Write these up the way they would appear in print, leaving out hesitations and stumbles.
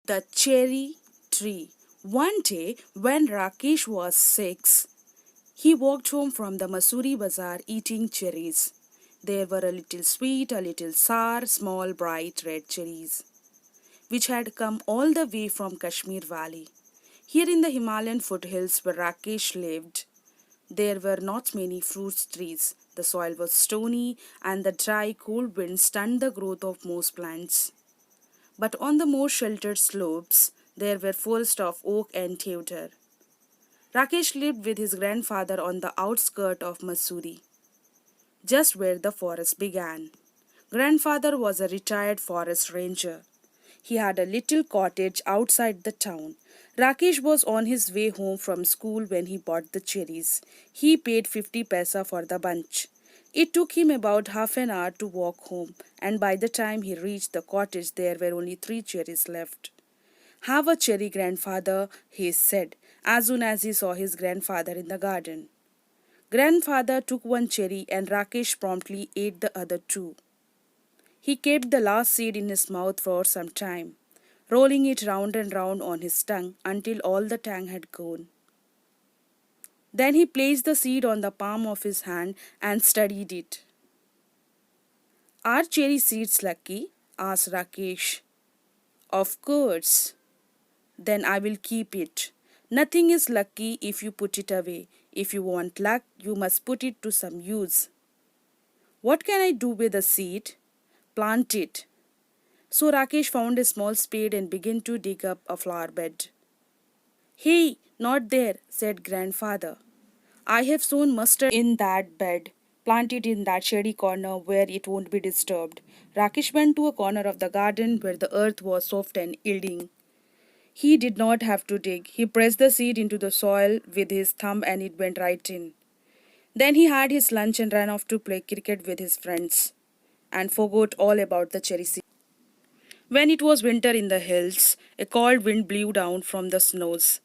The cherry tree. One day, when Rakesh was 6, he walked home from the Masuri bazaar eating cherries. There were a little sweet, a little sour, small, bright red cherries, which had come all the way from Kashmir Valley. Here in the Himalayan foothills where Rakesh lived, there were not many fruit trees. The soil was stony, and the dry, cold wind stunned the growth of most plants. But on the more sheltered slopes, there were forests of oak and deodar. Rakesh lived with his grandfather on the outskirts of Mussoorie, just where the forest began. Grandfather was a retired forest ranger. He had a little cottage outside the town. Rakesh was on his way home from school when he bought the cherries. He paid 50 paisa for the bunch. It took him about half an hour to walk home, and by the time he reached the cottage, there were only 3 cherries left. Have a cherry, grandfather, he said, as soon as he saw his grandfather in the garden. Grandfather took one cherry, and Rakesh promptly ate the other two. He kept the last seed in his mouth for some time, rolling it round and round on his tongue until all the tang had gone. Then he placed the seed on the palm of his hand and studied it. Are cherry seeds lucky? Asked Rakesh. Of course. Then I will keep it. Nothing is lucky if you put it away. If you want luck, you must put it to some use. What can I do with the seed? Plant it. So Rakesh found a small spade and began to dig up a flower bed. Hey, not there, said grandfather. I have sown mustard in that bed. Plant it in that shady corner where it won't be disturbed. Rakesh went to a corner of the garden where the earth was soft and yielding. He did not have to dig. He pressed the seed into the soil with his thumb and it went right in. Then he had his lunch and ran off to play cricket with his friends and forgot all about the cherry seed. When it was winter in the hills, a cold wind blew down from the snows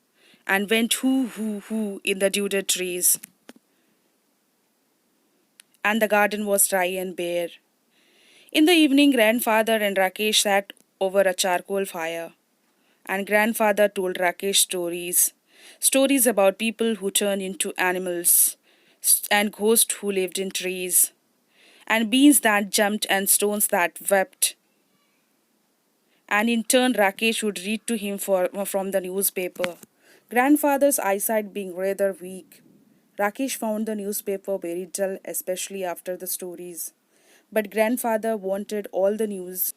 and went hoo hoo hoo in the deodar trees, and the garden was dry and bare. In the evening, grandfather and Rakesh sat over a charcoal fire, and grandfather told Rakesh stories about people who turned into animals, and ghosts who lived in trees, and beans that jumped and stones that wept. And in turn, Rakesh would read to him from the newspaper. Grandfather's eyesight being rather weak, Rakesh found the newspaper very dull, especially after the stories. But grandfather wanted all the news.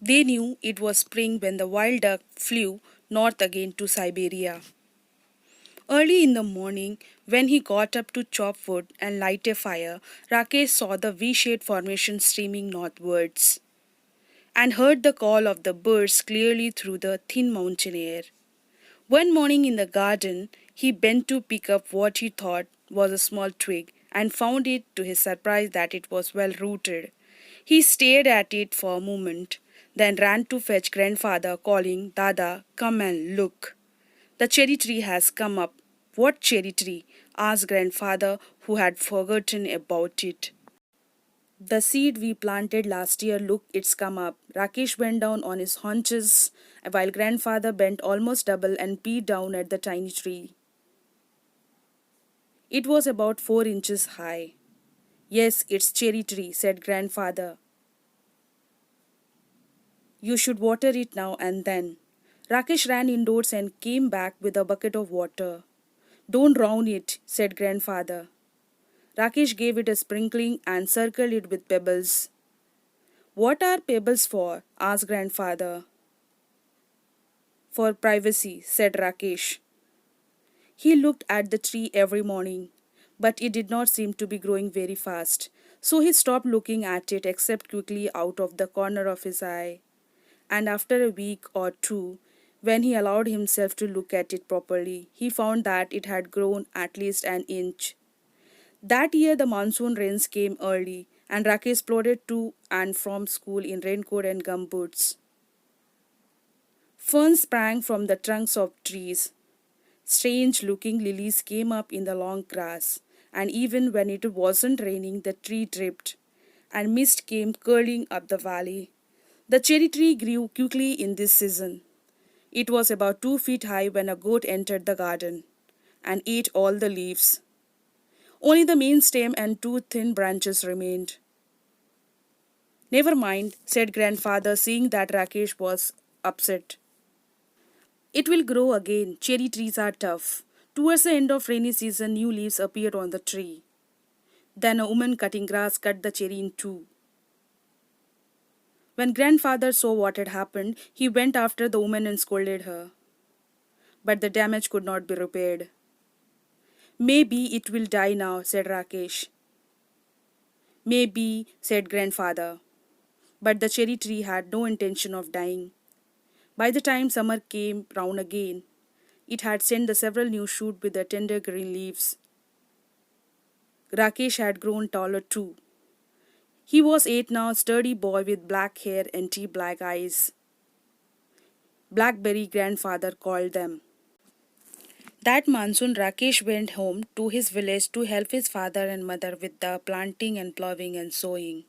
They knew it was spring when the wild duck flew north again to Siberia. Early in the morning, when he got up to chop wood and light a fire, Rakesh saw the V shaped formation streaming northwards and heard the call of the birds clearly through the thin mountain air. One morning in the garden, he bent to pick up what he thought was a small twig and found it to his surprise that it was well rooted. He stared at it for a moment, then ran to fetch grandfather, calling, Dada, come and look. The cherry tree has come up. What cherry tree? Asked grandfather, who had forgotten about it. The seed we planted last year, look, it's come up. Rakesh went down on his haunches while grandfather bent almost double and peered down at the tiny tree. It was about 4 inches high. Yes, it's cherry tree, said grandfather. You should water it now and then. Rakesh ran indoors and came back with a bucket of water. Don't drown it, said grandfather. Rakesh gave it a sprinkling and circled it with pebbles. What are pebbles for? Asked grandfather. For privacy, said Rakesh. He looked at the tree every morning, but it did not seem to be growing very fast, so he stopped looking at it except quickly out of the corner of his eye. And after a week or two, when he allowed himself to look at it properly, he found that it had grown at least an inch. That year the monsoon rains came early, and Rakesh plodded to and from school in raincoat and gumboots. Ferns sprang from the trunks of trees. Strange looking lilies came up in the long grass, and even when it wasn't raining, the tree dripped, and mist came curling up the valley. The cherry tree grew quickly in this season. It was about 2 feet high when a goat entered the garden and ate all the leaves. Only the main stem and two thin branches remained. Never mind, said grandfather, seeing that Rakesh was upset. It will grow again. Cherry trees are tough. Towards the end of rainy season, new leaves appeared on the tree. Then a woman cutting grass cut the cherry in two. When grandfather saw what had happened, he went after the woman and scolded her. But the damage could not be repaired. Maybe it will die now, said Rakesh. Maybe, said grandfather. But the cherry tree had no intention of dying. By the time summer came round again, it had sent the several new shoots with the tender green leaves. Rakesh had grown taller too. He was 8 now, sturdy boy with black hair and tea black eyes. Blackberry grandfather called them. That monsoon, Rakesh went home to his village to help his father and mother with the planting and plowing and sowing.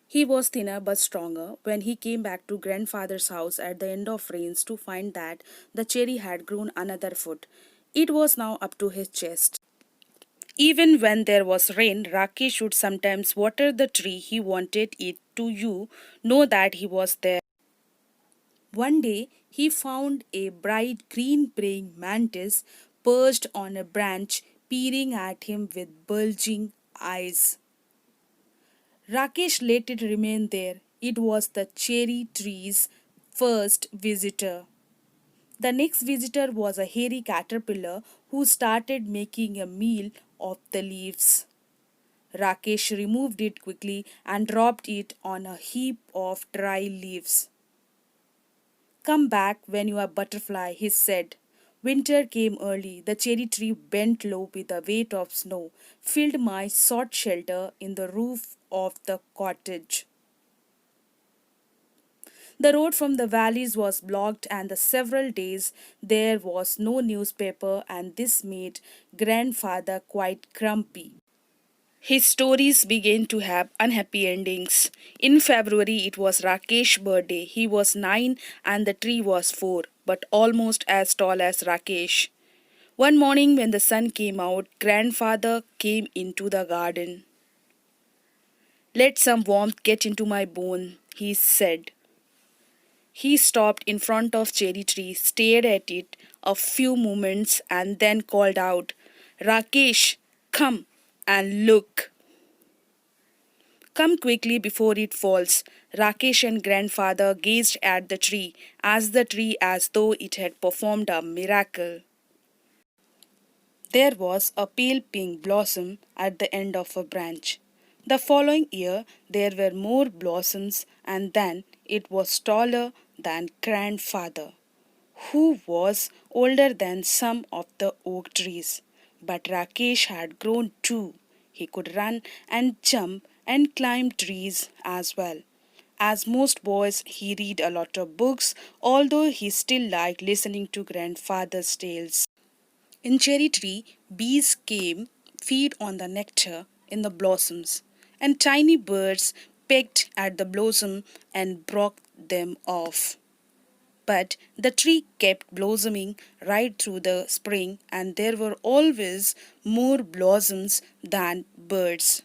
He was thinner but stronger when he came back to grandfather's house at the end of rains to find that the cherry had grown another foot. It was now up to his chest. Even when there was rain, Rakesh would sometimes water the tree. He wanted it to know that he was there. One day he found a bright green praying mantis perched on a branch, peering at him with bulging eyes. Rakesh let it remain there. It was the cherry tree's first visitor. The next visitor was a hairy caterpillar who started making a meal of the leaves. Rakesh removed it quickly and dropped it on a heap of dry leaves. Come back when you are butterfly, he said. Winter came early. The cherry tree bent low with the weight of snow, filled my sought shelter in the roof of the cottage. The road from the valleys was blocked, and the several days there was no newspaper, and this made grandfather quite grumpy. His stories began to have unhappy endings. In February, it was Rakesh's birthday. He was 9 and the tree was 4, but almost as tall as Rakesh. One morning, when the sun came out, grandfather came into the garden. Let some warmth get into my bone, he said. He stopped in front of cherry tree, stared at it a few moments, and then called out, Rakesh, come and look. Come quickly before it falls. Rakesh and grandfather gazed at the tree as though it had performed a miracle. There was a pale pink blossom at the end of a branch. The following year there were more blossoms, and then it was taller than grandfather, who was older than some of the oak trees. But Rakesh had grown too. He could run and jump and climb trees as well. As most boys, he read a lot of books, although he still liked listening to grandfather's tales. In cherry tree, bees came feed on the nectar in the blossoms, and tiny birds pecked at the blossom and broke them off. But the tree kept blossoming right through the spring, and there were always more blossoms than birds.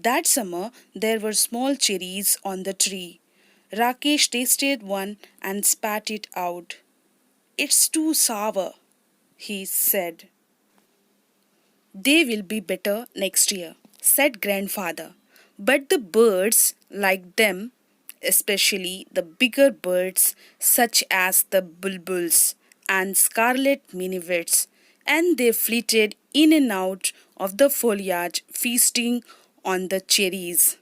That summer, there were small cherries on the tree. Rakesh tasted one and spat it out. It's too sour, he said. They will be better next year, said grandfather. But the birds liked them, especially the bigger birds such as the bulbuls and scarlet minivets, and they flitted in and out of the foliage, feasting on the cherries.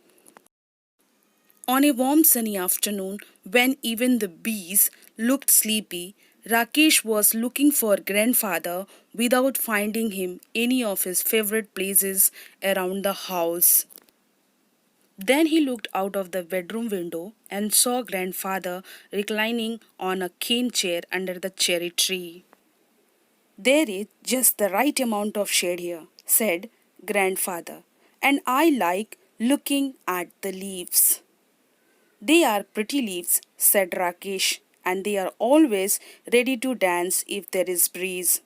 On a warm sunny afternoon, when even the bees looked sleepy, Rakesh was looking for grandfather without finding him any of his favorite places around the house. Then he looked out of the bedroom window and saw grandfather reclining on a cane chair under the cherry tree. There is just the right amount of shade here, said grandfather, and I like looking at the leaves. They are pretty leaves, said Rakesh, and they are always ready to dance if there is breeze.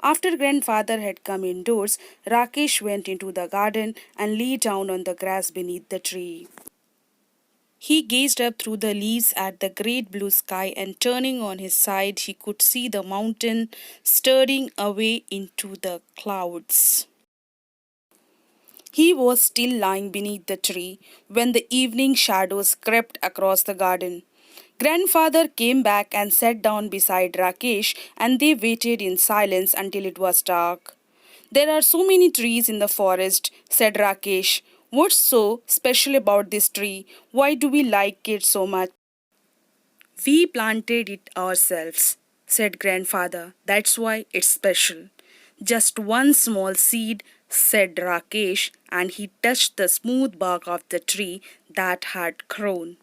After grandfather had come indoors, Rakesh went into the garden and lay down on the grass beneath the tree. He gazed up through the leaves at the great blue sky, and turning on his side, he could see the mountain striding away into the clouds. He was still lying beneath the tree when the evening shadows crept across the garden. Grandfather came back and sat down beside Rakesh, and they waited in silence until it was dark. There are so many trees in the forest, said Rakesh. What's so special about this tree? Why do we like it so much? We planted it ourselves, said grandfather. That's why it's special. Just one small seed, said Rakesh, and he touched the smooth bark of the tree that had grown.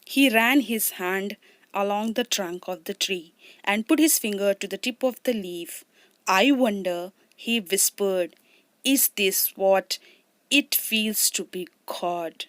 He ran his hand along the trunk of the tree and put his finger to the tip of the leaf. I wonder, he whispered, is this what it feels to be God?